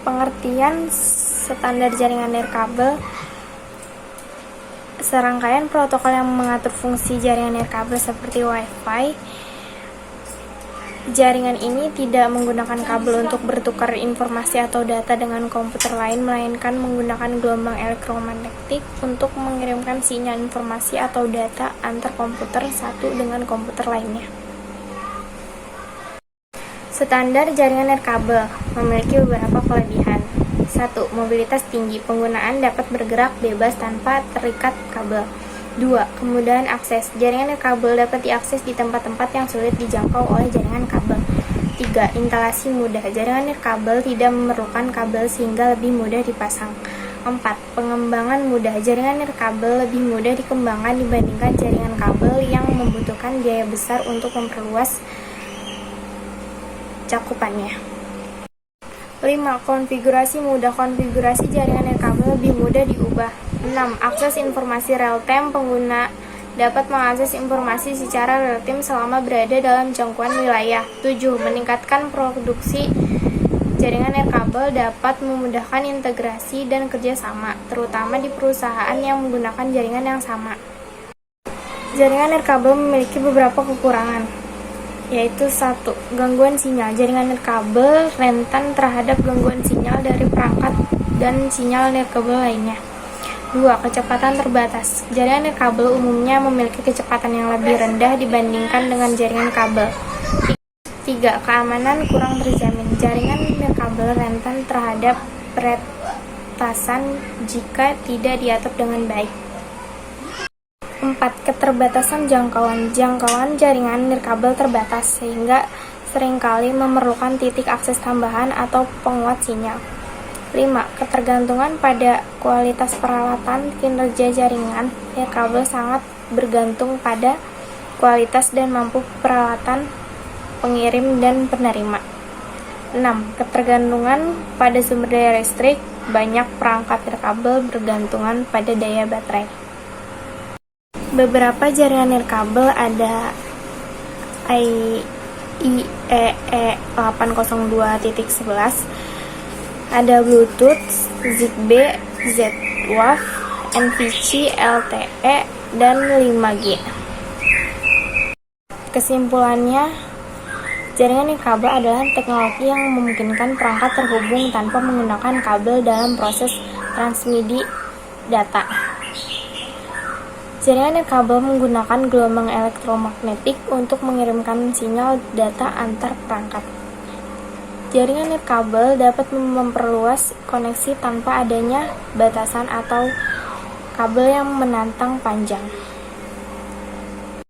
Pengertian standar jaringan nirkabel: serangkaian protokol yang mengatur fungsi jaringan nirkabel seperti Wi-Fi. Jaringan ini tidak menggunakan kabel untuk bertukar informasi atau data dengan komputer lain, melainkan menggunakan gelombang elektromagnetik untuk mengirimkan sinyal informasi atau data antar komputer satu dengan komputer lainnya. Standar jaringan nirkabel memiliki beberapa kelebihan. 1. Mobilitas tinggi. Penggunaan dapat bergerak bebas tanpa terikat kabel. 2. Kemudahan akses. Jaringan nirkabel dapat diakses di tempat-tempat yang sulit dijangkau oleh jaringan kabel. 3. Instalasi mudah. Jaringan nirkabel tidak memerlukan kabel sehingga lebih mudah dipasang. 4. Pengembangan mudah. Jaringan nirkabel lebih mudah dikembangkan dibandingkan jaringan kabel yang membutuhkan biaya besar untuk memperluas cakupannya. 5. Konfigurasi mudah. Konfigurasi jaringan nirkabel lebih mudah diubah. 6. Akses informasi real-time. Pengguna dapat mengakses informasi secara real-time selama berada dalam jangkauan wilayah. 7. Meningkatkan produksi. Jaringan nirkabel dapat memudahkan integrasi dan kerjasama, terutama di perusahaan yang menggunakan jaringan yang sama. Jaringan nirkabel memiliki beberapa kekurangan, yaitu 1. Gangguan sinyal. Jaringan nirkabel rentan terhadap gangguan sinyal dari perangkat dan sinyal nirkabel lainnya. 2. Kecepatan terbatas. Jaringan nirkabel umumnya memiliki kecepatan yang lebih rendah dibandingkan dengan jaringan kabel. 3. Keamanan kurang terjamin. Jaringan nirkabel rentan terhadap peretasan jika tidak diatur dengan baik. 4. Keterbatasan jangkauan. Jangkauan jaringan nirkabel terbatas, sehingga seringkali memerlukan titik akses tambahan atau penguat sinyal. 5. Ketergantungan pada kualitas peralatan. Kinerja jaringan nirkabel sangat bergantung pada kualitas dan mampu peralatan pengirim dan penerima. 6. Ketergantungan pada sumber daya listrik. Banyak perangkat nirkabel bergantungan pada daya baterai. Beberapa jaringan nirkabel ada IEEE 802.11, ada Bluetooth, Zigbee, Z-Wave, NVC, LTE, dan 5G. Kesimpulannya, jaringan nirkabel adalah teknologi yang memungkinkan perangkat terhubung tanpa menggunakan kabel dalam proses transmisi data. Jaringan nirkabel menggunakan gelombang elektromagnetik untuk mengirimkan sinyal data antar perangkat. Jaringan nirkabel dapat memperluas koneksi tanpa adanya batasan atau kabel yang menantang panjang.